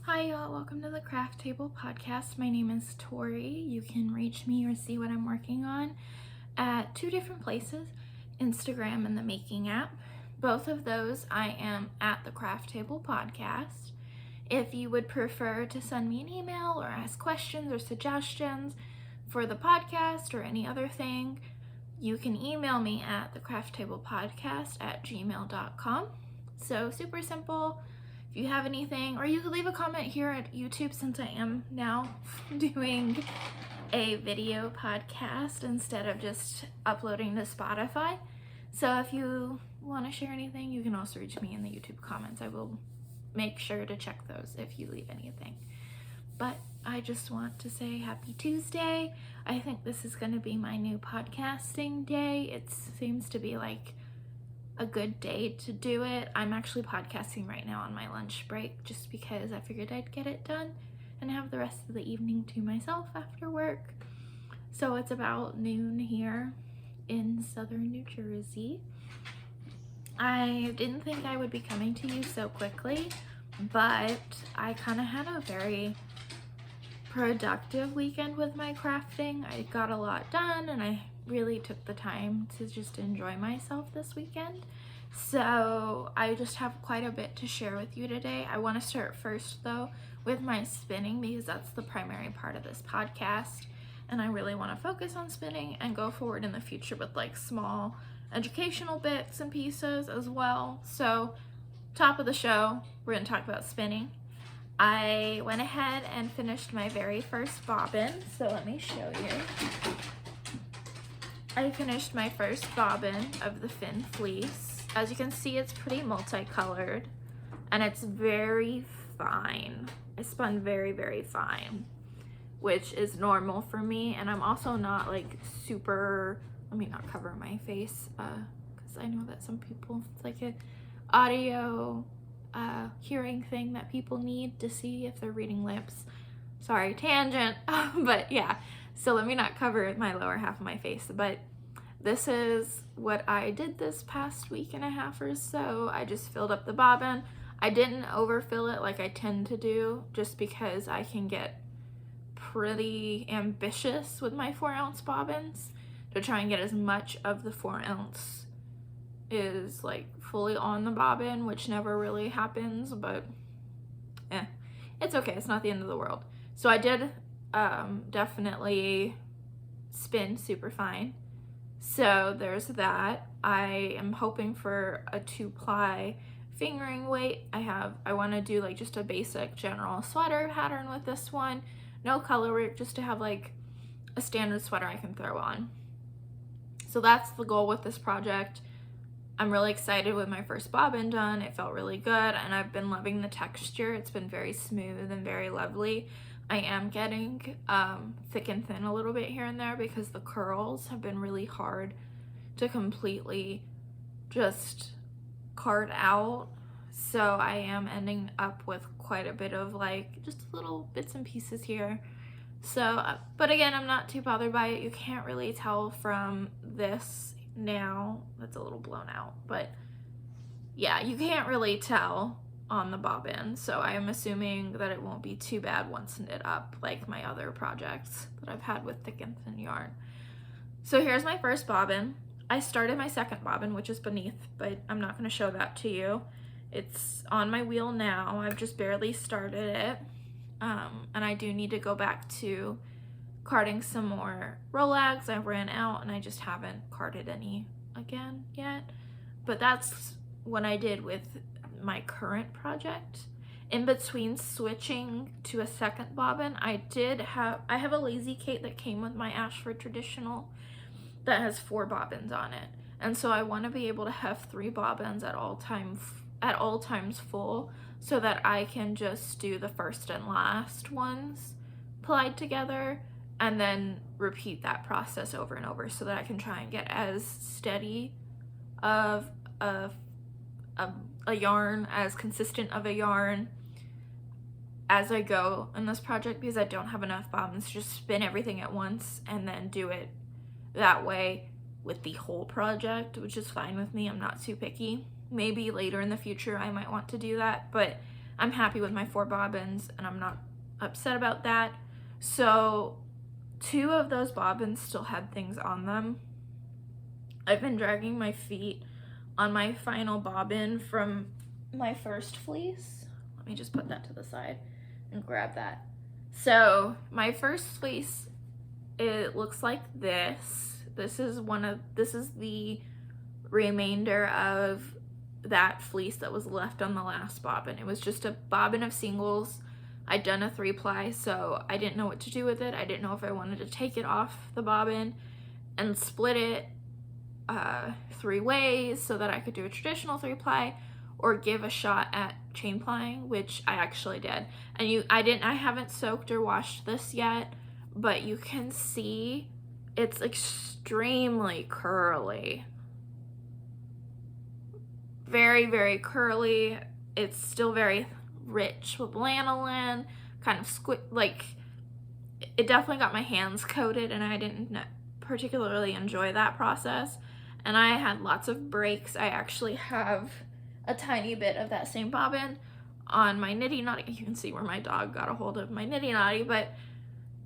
Hi y'all, welcome to the Craft Table Podcast. My name is Tori. You can reach me or see what I'm working on at two different places, Instagram and the Making app. Both of those I am at the Craft Table Podcast. If you would prefer to send me an email or ask questions or suggestions for the podcast or any other thing, you can email me at thecrafttablepodcast@gmail.com. So super simple. If you have anything, or you could leave a comment here at YouTube since I am now doing a video podcast instead of just uploading to Spotify. So if you want to share anything, you can also reach me in the YouTube comments. I will make sure to check those if you leave anything. But I just want to say happy Tuesday. I think this is going to be my new podcasting day. It seems to be like a good day to do it. I'm actually podcasting right now on my lunch break just because I figured I'd get it done and have the rest of the evening to myself after work. So it's about noon here in southern New Jersey. I didn't think I would be coming to you so quickly, but I kind of had a very productive weekend with my crafting. I got a lot done and I really took the time to just enjoy myself this weekend. So I just have quite a bit to share with you today. I want to start first though with my spinning because that's the primary part of this podcast, and I really want to focus on spinning and go forward in the future with like small educational bits and pieces as well. So top of the show, we're going to talk about spinning. I went ahead and finished my very first bobbin, so let me show you. I finished my first bobbin of the Fin Fleece. As you can see, it's pretty multicolored and it's very fine. I spun very, very fine, which is normal for me. And I'm also not like super, let me not cover my face because I know that some people, it's like a audio hearing thing that people need to see if they're reading lips. Sorry, tangent. But yeah, so let me not cover my lower half of my face. But this is what I did this past week and a half or so. I just filled up the bobbin. I didn't overfill it like I tend to do just because I can get pretty ambitious with my 4-ounce bobbins to try and get as much of the 4-ounce is like fully on the bobbin, which never really happens, but it's okay. It's not the end of the world. So I did definitely spin super fine. So there's that. I am hoping for a 2-ply fingering weight. I want to do like just a basic general sweater pattern with this one. No color work, just to have like a standard sweater I can throw on. So that's the goal with this project. I'm really excited with my first bobbin done. It felt really good and I've been loving the texture. It's been very smooth and very lovely. I am getting thick and thin a little bit here and there because the curls have been really hard to completely just card out. So I am ending up with quite a bit of like just little bits and pieces here. So, but again, I'm not too bothered by it. You can't really tell from this now. That's a little blown out, but yeah, you can't really tell on the bobbin, so I am assuming that it won't be too bad once knit up like my other projects that I've had with thick and thin yarn. So here's my first bobbin. I started my second bobbin, which is beneath, but I'm not going to show that to you. It's on my wheel now. I've just barely started it, and I do need to go back to carding some more Rolags. I ran out and I just haven't carded any again yet, but that's what I did with my current project. In between switching to a second bobbin, I have a Lazy Kate that came with my Ashford Traditional that has 4 bobbins on it, and so I want to be able to have 3 bobbins at all times full, so that I can just do the first and last ones plied together and then repeat that process over and over so that I can try and get as steady of a yarn, as consistent of a yarn as I go in this project, because I don't have enough bobbins to just spin everything at once and then do it that way with the whole project, which is fine with me. I'm not too picky. Maybe later in the future I might want to do that, but I'm happy with my 4 bobbins and I'm not upset about that. So 2 of those bobbins still had things on them. I've been dragging my feet on my final bobbin from my first fleece. Let me just put that to the side and grab that. So my first fleece, it looks like this. This is the remainder of that fleece that was left on the last bobbin. It was just a bobbin of singles. I'd done a 3-ply, so I didn't know what to do with it. I didn't know if I wanted to take it off the bobbin and split it 3 ways so that I could do a traditional 3-ply, or give a shot at chain plying, which I actually did. And I haven't soaked or washed this yet, but you can see it's extremely curly. Very, very curly. It's still very rich with lanolin, kind of it definitely got my hands coated, and I didn't particularly enjoy that process. And I had lots of breaks. I actually have a tiny bit of that same bobbin on my Nitty Knotty. You can see where my dog got a hold of my Nitty Knotty, but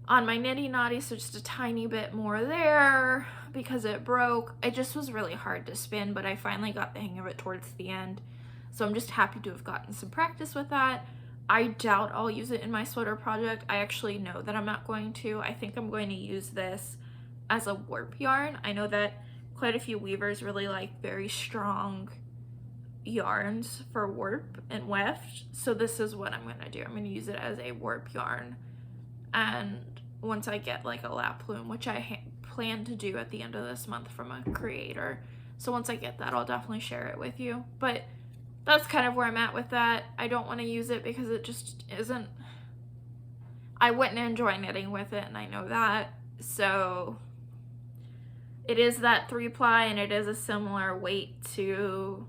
on my Nitty Knotty, so just a tiny bit more there because it broke. It just was really hard to spin, but I finally got the hang of it towards the end. So I'm just happy to have gotten some practice with that. I doubt I'll use it in my sweater project. I actually know that I'm not going to. I think I'm going to use this as a warp yarn. I know that quite a few weavers really like very strong yarns for warp and weft, so this is what I'm gonna do. I'm gonna use it as a warp yarn, and once I get like a lap plume, which I plan to do at the end of this month from a creator, so once I get that, I'll definitely share it with you. But that's kind of where I'm at with that. I don't want to use it because it just isn't, I wouldn't enjoy knitting with it, and I know that. So it is that 3-ply, and it is a similar weight to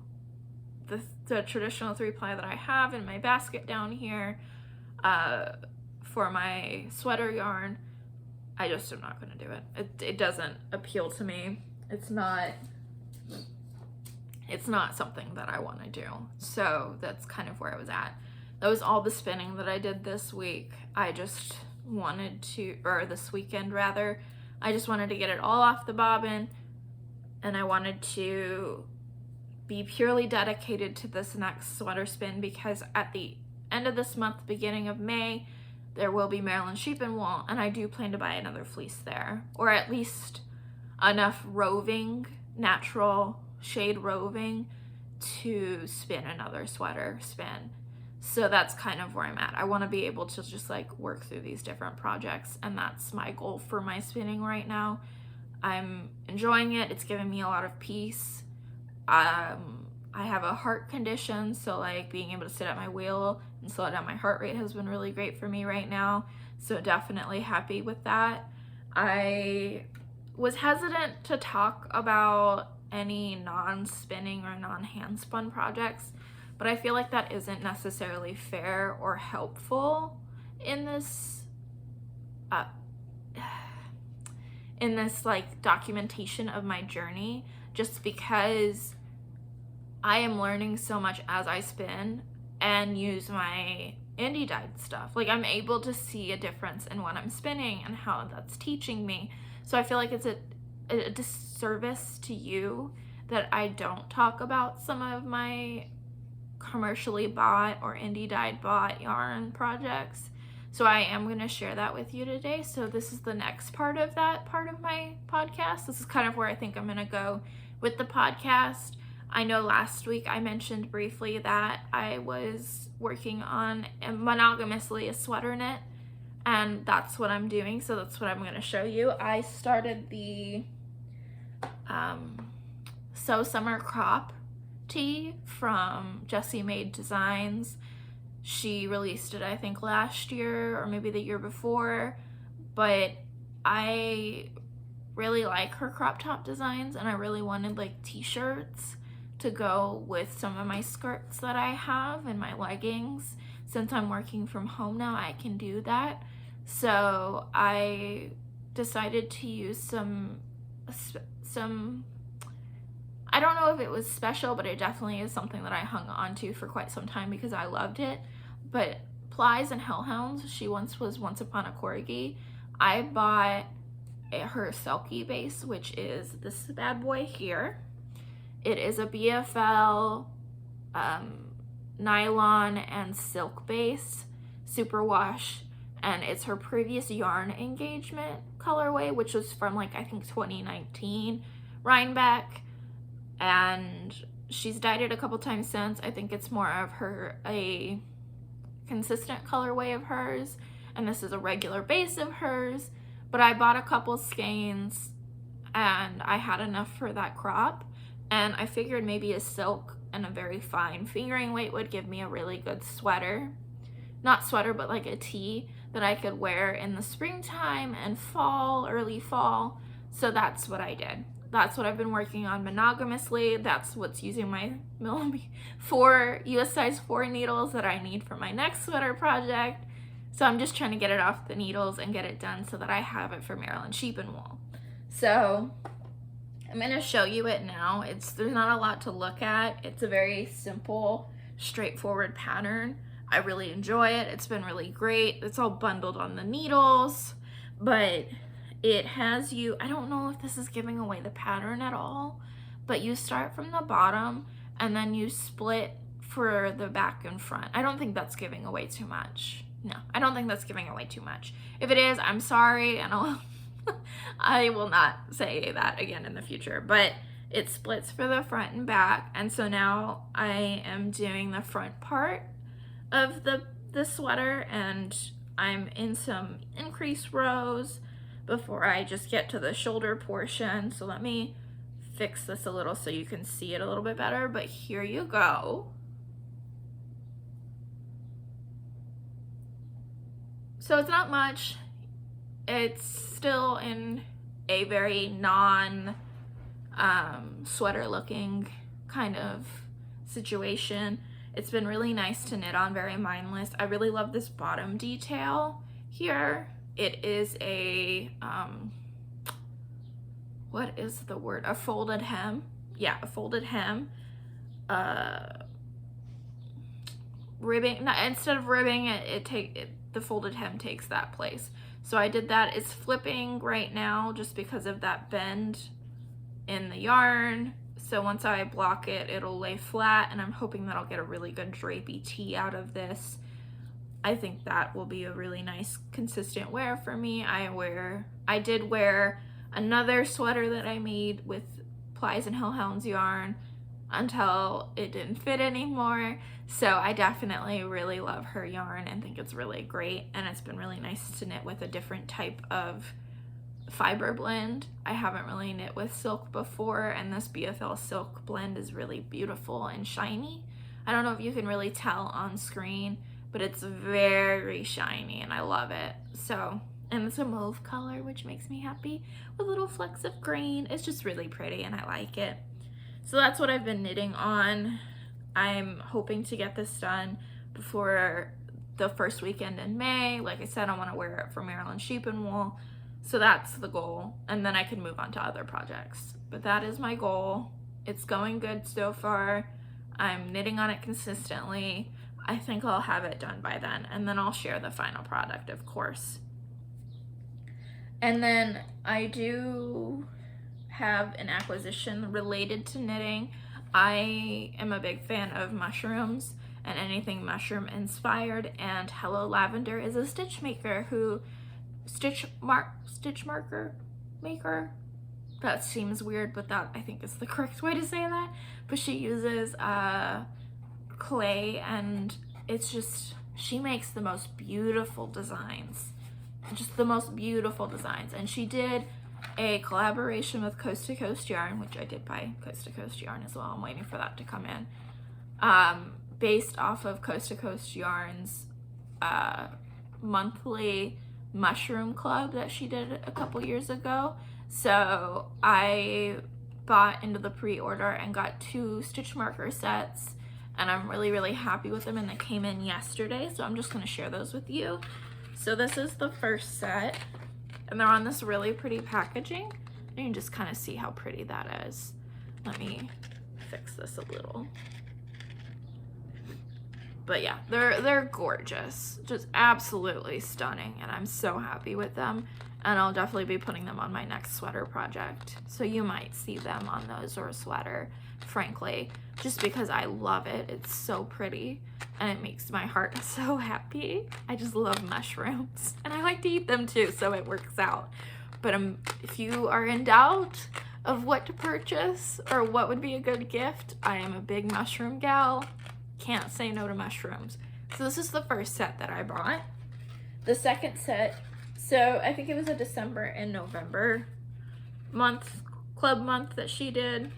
the traditional 3-ply that I have in my basket down here for my sweater yarn. I just am not going to do it. It doesn't appeal to me. It's not something that I want to do. So that's kind of where I was at. That was all the spinning that I did this week. I just wanted to, or this weekend rather, I just wanted to get it all off the bobbin, and I wanted to be purely dedicated to this next sweater spin, because at the end of this month, beginning of May, there will be Maryland Sheep and Wool, and I do plan to buy another fleece there, or at least enough roving, natural shade roving to spin another sweater spin. So that's kind of where I'm at. I want to be able to just like work through these different projects, and that's my goal for my spinning right now. I'm enjoying it. It's giving me a lot of peace. I have a heart condition, so like being able to sit at my wheel and slow down my heart rate has been really great for me right now. So definitely happy with that. I was hesitant to talk about any non-spinning or non-hand spun projects, but I feel like that isn't necessarily fair or helpful in this like documentation of my journey, just because I am learning so much as I spin and use my indie dyed stuff. Like, I'm able to see a difference in what I'm spinning and how that's teaching me. So I feel like it's a disservice to you that I don't talk about some of my commercially bought or indie dyed bought yarn projects. So I am going to share that with you today. So this is the next part of that part of my podcast. This is kind of where I think I'm going to go with the podcast. I know last week I mentioned briefly that I was working on monogamously a sweater knit, and that's what I'm doing. So that's what I'm going to show you. I started the So Summer Crop tee from Jessie Made Designs. She released it, I think, last year or maybe the year before, but I really like her crop top designs, and I really wanted like t-shirts to go with some of my skirts that I have and my leggings. Since I'm working from home now, I can do that. So I decided to use some I don't know if it was special, but it definitely is something that I hung on to for quite some time because I loved it. but Plies and Hellhounds, she once was Once Upon a Corgi. I bought her Selkie base, which is this bad boy here. It is a BFL nylon and silk base, superwash, and it's her previous yarn engagement colorway, which was from like I think 2019 Rhinebeck, and she's dyed it a couple times since. I think it's more of a consistent colorway of hers, and this is a regular base of hers, but I bought a couple skeins and I had enough for that crop, and I figured maybe a silk and a very fine fingering weight would give me a really good sweater. Not sweater, but like a tee that I could wear in the springtime and fall, early fall. So that's what I did. That's what I've been working on monogamously. That's what's using my 4 US size 4 needles that I need for my next sweater project. So I'm just trying to get it off the needles and get it done so that I have it for Maryland Sheep and Wool. So I'm going to show you it now. There's not a lot to look at. It's a very simple, straightforward pattern. I really enjoy it. It's been really great. It's all bundled on the needles, but it has you, I don't know if this is giving away the pattern at all, but you start from the bottom and then you split for the back and front. I don't think that's giving away too much. No, I don't think that's giving away too much. If it is, I'm sorry, and I will not say that again in the future, but it splits for the front and back. And so now I am doing the front part of the sweater, and I'm in some increased rows before I just get to the shoulder portion. So let me fix this a little so you can see it a little bit better, but here you go. So it's not much. It's still in a very non sweater looking kind of situation. It's been really nice to knit on, very mindless. I really love this bottom detail here. It is a, what is the word? A folded hem. Yeah, a folded hem. Ribbing, instead of ribbing it, the folded hem takes that place. So I did that. It's flipping right now just because of that bend in the yarn. So once I block it, it'll lay flat, and I'm hoping that I'll get a really good drapey tee out of this. I think that will be a really nice consistent wear for me. I did wear another sweater that I made with Plies and Hellhounds yarn until it didn't fit anymore. So I definitely really love her yarn and think it's really great, and it's been really nice to knit with a different type of fiber blend. I haven't really knit with silk before, and this BFL silk blend is really beautiful and shiny. I don't know if you can really tell on screen, but it's very shiny and I love it. So, and it's a mauve color, which makes me happy, with little flecks of green. It's just really pretty and I like it. So that's what I've been knitting on. I'm hoping to get this done before the first weekend in May. Like I said, I want to wear it for Maryland Sheep and Wool. So that's the goal, and then I can move on to other projects. But that is my goal. It's going good so far. I'm knitting on it consistently. I think I'll have it done by then, and then I'll share the final product, of course. And then I do have an acquisition related to knitting. I am a big fan of mushrooms and anything mushroom inspired, and Hello Lavender is a stitch maker who stitch marker maker. That seems weird, but that I think is the correct way to say that. But she uses clay, and it's just, she makes the most beautiful designs, just the most beautiful designs. And she did a collaboration with Coast to Coast Yarn, which I did buy Coast to Coast Yarn as well. I'm waiting for that to come in. Based off of Coast to Coast Yarn's monthly mushroom club that she did a couple years ago. So I bought into the pre-order and got 2 stitch marker sets, and I'm really, really happy with them, and they came in yesterday, so I'm just going to share those with you. So this is the first set, and they're on this really pretty packaging. You can just kind of see how pretty that is. Let me fix this a little. But yeah, they're gorgeous, just absolutely stunning, and I'm so happy with them. And I'll definitely be putting them on my next sweater project. So you might see them on those or a sweater, frankly, just because I love it. It's so pretty and it makes my heart so happy. I just love mushrooms and I like to eat them too, so it works out. But if you are in doubt of what to purchase or what would be a good gift, I am a big mushroom gal. Can't say no to mushrooms. So this is the first set that I bought. The second set, so I think it was a December and November club month that she did,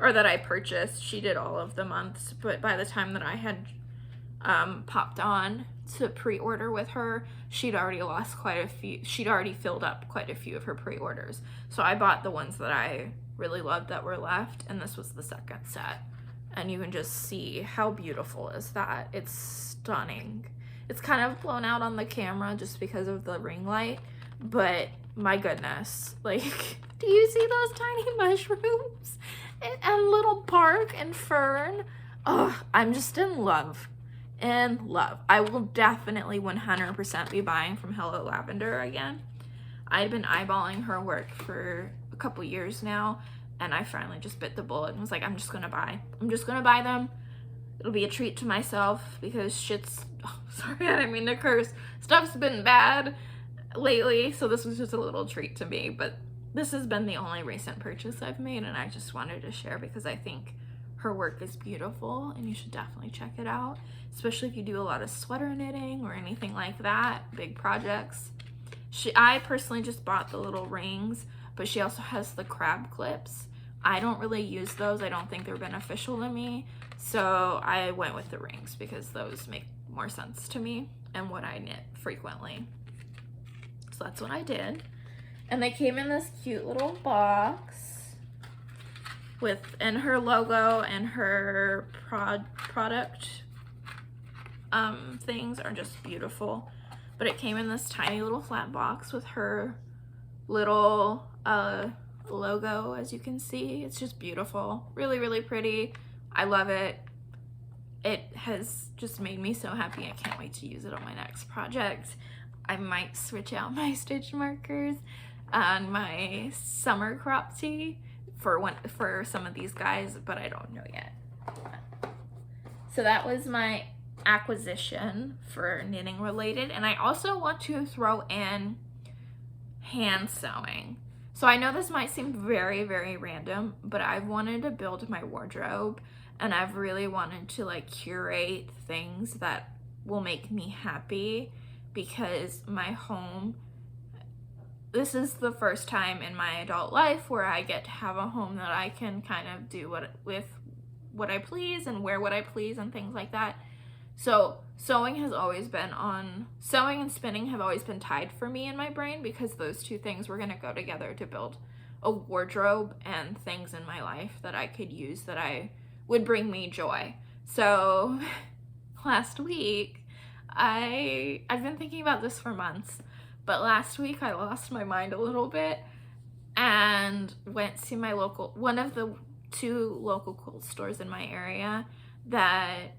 or that I purchased. She did all of the months, but by the time that I had popped on to pre-order with her, she'd already lost quite a few. She'd already filled up quite a few of her pre-orders. So I bought the ones that I really loved that were left, and this was the second set. And you can just see how beautiful is that. It's stunning. It's kind of blown out on the camera just because of the ring light, but my goodness, like, do you see those tiny mushrooms and little bark and fern? Oh, I'm just in love. In love. I will definitely 100% be buying from Hello Lavender again. I've been eyeballing her work for a couple years now, and I finally just bit the bullet and was like, I'm just gonna buy them. It'll be a treat to myself because shit's, oh, sorry, I didn't mean to curse. Stuff's been bad lately, so this was just a little treat to me. But this has been the only recent purchase I've made, and I just wanted to share because I think her work is beautiful and you should definitely check it out, especially if you do a lot of sweater knitting or anything like that, big projects. I personally just bought the little rings, but she also has the crab clips. I don't really use those. I don't think they're beneficial to me. So I went with the rings because those make more sense to me and what I knit frequently. So that's what I did. And they came in this cute little box with, and her logo and her product things are just beautiful. But it came in this tiny little flat box with her little logo, as you can see. It's just beautiful. Really, really pretty. I love it. It has just made me so happy. I can't wait to use it on my next project. I might switch out my stitch markers on my summer crop tee for some of these guys, but I don't know yet. So that was my acquisition for knitting related, and I also want to throw in hand sewing. So I know this might seem very, very random, but I've wanted to build my wardrobe, and I've really wanted to like curate things that will make me happy, because my home, this is the first time in my adult life where I get to have a home that I can kind of do with what I please and wear what I please and things like that. So sewing and spinning have always been tied for me in my brain, because those two things were going to go together to build a wardrobe and things in my life that I could use that would bring me joy. So last week, I've been thinking about this for months, but last week I lost my mind a little bit and went to one of the two local quilt stores in my area that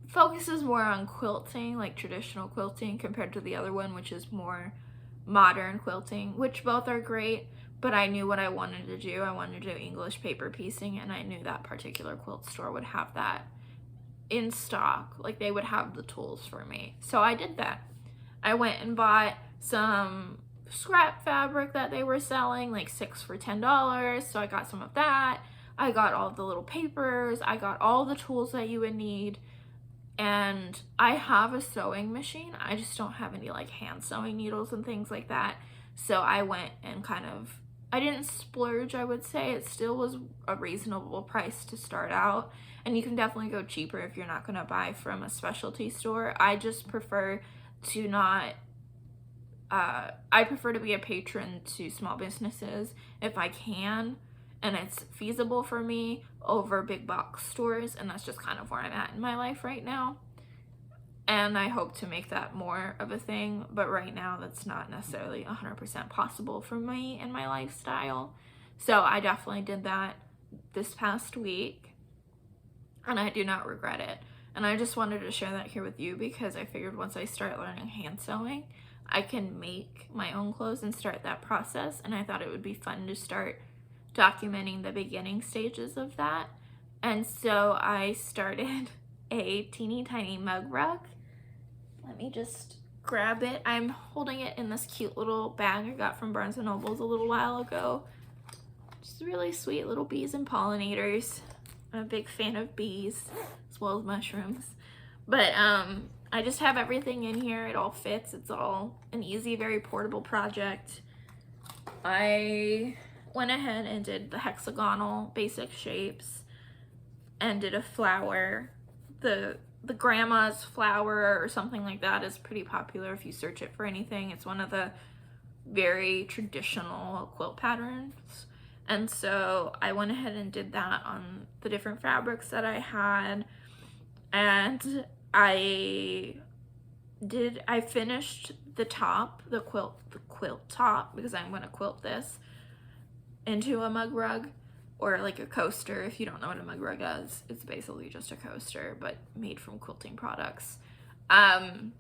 focuses more on quilting, like traditional quilting, compared to the other one, which is more modern quilting, which both are great, but I knew what I wanted to do. I wanted to do English paper piecing, and I knew that particular quilt store would have that in stock. Like, they would have the tools for me. So I did that. I went and bought some scrap fabric that they were selling, like 6 for $10. So I got some of that. I got all the little papers. I got all the tools that you would need. And I have a sewing machine. I just don't have any like hand sewing needles and things like that. So I went and I didn't splurge, I would say. It still was a reasonable price to start out. And you can definitely go cheaper if you're not going to buy from a specialty store. I just prefer to not, I prefer to be a patron to small businesses if I can, and it's feasible for me, over big box stores. And that's just kind of where I'm at in my life right now. And I hope to make that more of a thing, but right now that's not necessarily 100% possible for me and my lifestyle. So I definitely did that this past week. and I do not regret it. And I just wanted to share that here with you because I figured once I start learning hand sewing, I can make my own clothes and start that process. And I thought it would be fun to start documenting the beginning stages of that. And so I started a teeny tiny mug rug. Let me just grab it. I'm holding it in this cute little bag I got from Barnes & Noble's a little while ago. Just really sweet little bees and pollinators. I'm a big fan of bees as well as mushrooms. But I just have everything in here. It all fits. It's all an easy, very portable project. I went ahead and did the hexagonal basic shapes and did a flower. The grandma's flower or something like that is pretty popular if you search it for anything. It's one of the very traditional quilt patterns. And so I went ahead and did that on the different fabrics that I had. And I finished the top, the quilt top, because I'm going to quilt this into a mug rug, or like a coaster. If you don't know what a mug rug is, it's basically just a coaster, but made from quilting products. I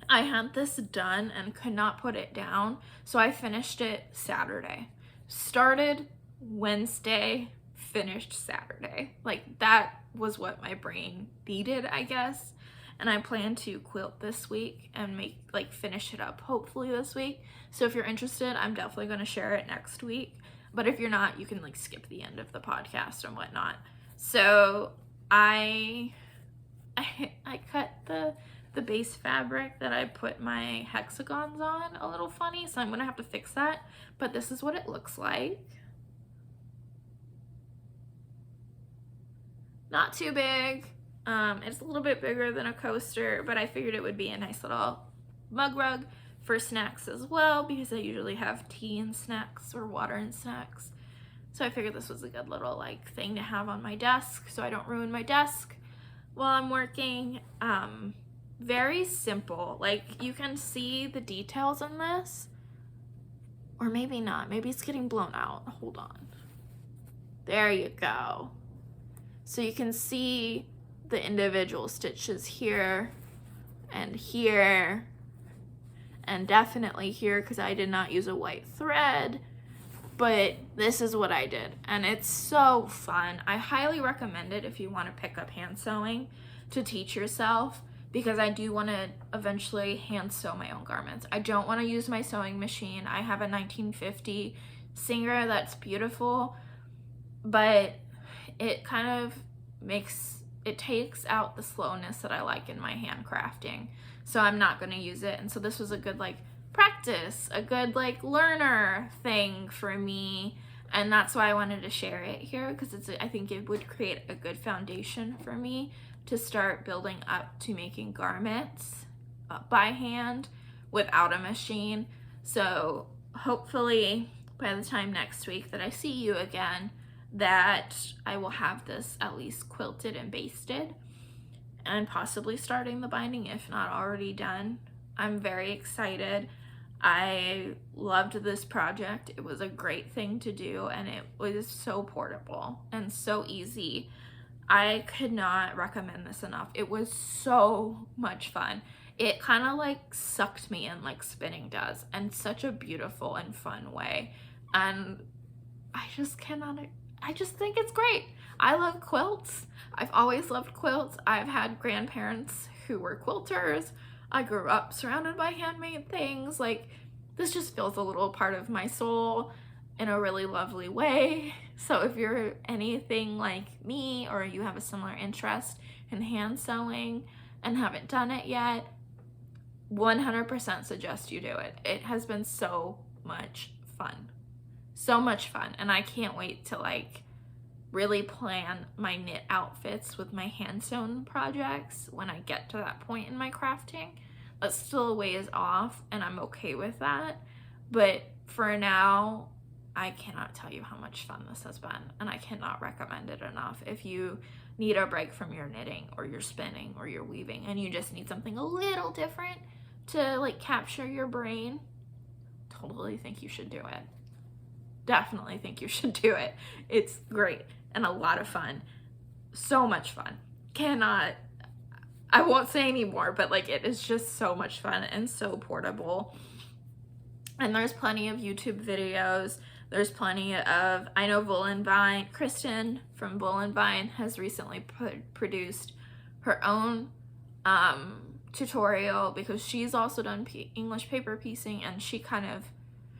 had this done and could not put it down, so I finished it Saturday. Started Wednesday, finished Saturday. Like, that was what my brain needed, I guess. And I plan to quilt this week and finish it up hopefully this week. So if you're interested, I'm definitely going to share it next week. But if you're not, you can skip the end of the podcast and whatnot. So I cut the base fabric that I put my hexagons on a little funny, so I'm gonna have to fix that. But this is what it looks like. Not too big. It's a little bit bigger than a coaster, but I figured it would be a nice little mug rug for snacks as well, because I usually have tea and snacks or water and snacks. So I figured this was a good little thing to have on my desk so I don't ruin my desk while I'm working. Very simple. You can see the details in this, or maybe not. Maybe it's getting blown out. Hold on. There you go. So you can see the individual stitches here and here, and definitely here because I did not use a white thread, but this is what I did, and it's so fun. I highly recommend it if you want to pick up hand sewing to teach yourself, because I do want to eventually hand sew my own garments. I don't want to use my sewing machine. I have a 1950 Singer that's beautiful, but it kind of takes out the slowness that I like in my handcrafting. So I'm not going to use it. And so this was a good practice, a good learner thing for me. And that's why I wanted to share it here, because I think it would create a good foundation for me to start building up to making garments by hand without a machine. So hopefully by the time next week that I see you again, that I will have this at least quilted and basted, and possibly starting the binding if not already done. I'm very excited. I loved this project. It was a great thing to do, and it was so portable and so easy. I could not recommend this enough. It was so much fun. It kind of sucked me in like spinning does, in such a beautiful and fun way. And I just think it's great. I love quilts. I've always loved quilts. I've had grandparents who were quilters. I grew up surrounded by handmade things. This just feels a little part of my soul in a really lovely way. So if you're anything like me, or you have a similar interest in hand sewing and haven't done it yet, 100% suggest you do it. It has been so much fun. So much fun. And I can't wait to really plan my knit outfits with my hand sewn projects when I get to that point in my crafting. That's still a ways off, and I'm okay with that. But for now, I cannot tell you how much fun this has been, and I cannot recommend it enough. If you need a break from your knitting or your spinning or your weaving, and you just need something a little different to capture your brain, totally think you should do it. Definitely think you should do it. It's great and a lot of fun. so much fun. I won't say anymore, but like it is just so much fun and so portable. And there's plenty of YouTube videos. There's plenty of, I know Vine, Kristen from Vine has recently produced her own tutorial, because she's also done English paper piecing, and she kind of,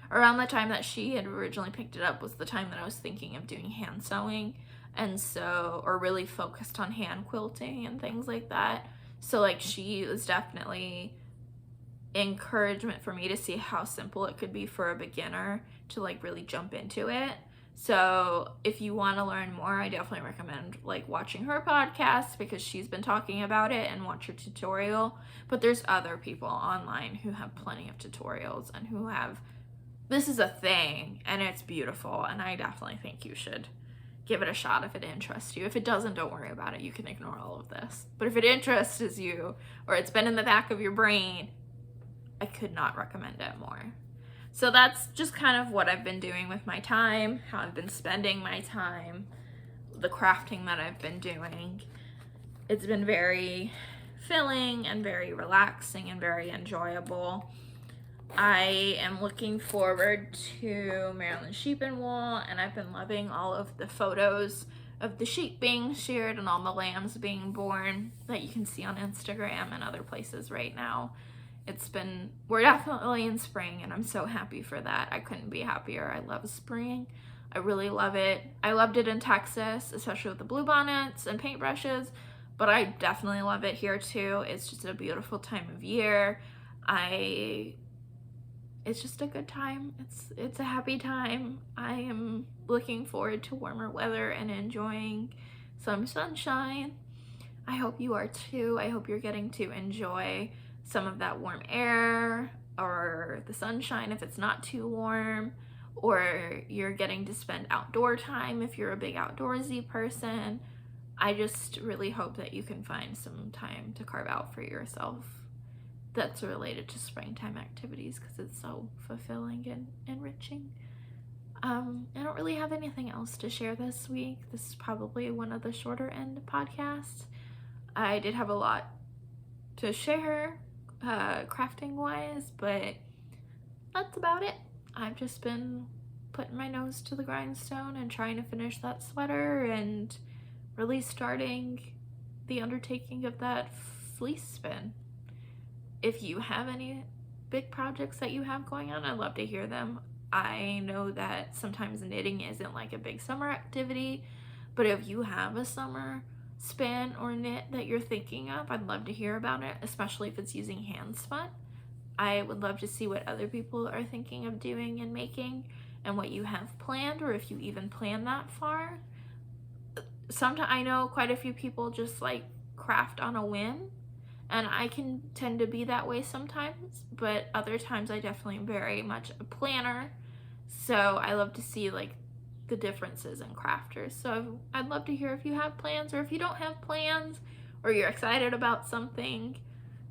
around the time that she had originally picked it up was the time that I was thinking of doing hand sewing, and so, or really focused on hand quilting and things like that. So like she was definitely encouragement for me to see how simple it could be for a beginner to like really jump into it. So if you want to learn more, I definitely recommend like watching her podcast, because she's been talking about it, and watch her tutorial. But there's other people online who have plenty of tutorials and who have, this is a thing and it's beautiful, and I definitely think you should give it a shot if it interests you. If it doesn't, don't worry about it. You can ignore all of this. But if it interests you, or it's been in the back of your brain, I could not recommend it more. So that's just kind of what I've been doing with my time, how I've been spending my time, the crafting that I've been doing. It's been very filling and very relaxing and very enjoyable. I am looking forward to Maryland Sheep and Wool, and I've been loving all of the photos of the sheep being sheared and all the lambs being born that you can see on Instagram and other places right now. We're definitely in spring, and I'm so happy for that. I couldn't be happier. I love spring. I really love it. I loved it in Texas, especially with the bluebonnets and paintbrushes, but I definitely love it here too. It's just a beautiful time of year. It's just a good time. It's a happy time. I am looking forward to warmer weather and enjoying some sunshine. I hope you are too. I hope you're getting to enjoy some of that warm air or the sunshine if it's not too warm, or you're getting to spend outdoor time if you're a big outdoorsy person. I just really hope that you can find some time to carve out for yourself that's related to springtime activities, because it's so fulfilling and enriching. I don't really have anything else to share this week. This is probably one of the shorter end podcasts. I did have a lot to share crafting wise, but that's about it. I've just been putting my nose to the grindstone and trying to finish that sweater, and really starting the undertaking of that fleece spin. If you have any big projects that you have going on, I'd love to hear them. I know that sometimes knitting isn't like a big summer activity, but if you have a summer spin or knit that you're thinking of, I'd love to hear about it, especially if it's using hand spun. I would love to see what other people are thinking of doing and making, and what you have planned, or if you even plan that far. Sometimes I know quite a few people just like craft on a whim, and I can tend to be that way sometimes, but other times I definitely am very much a planner. So I love to see like the differences in crafters. So I'd love to hear if you have plans, or if you don't have plans, or you're excited about something,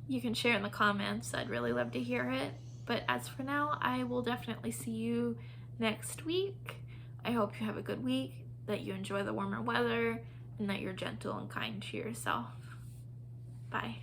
you can share in the comments. I'd really love to hear it. But as for now, I will definitely see you next week. I hope you have a good week, that you enjoy the warmer weather, and that you're gentle and kind to yourself. Bye.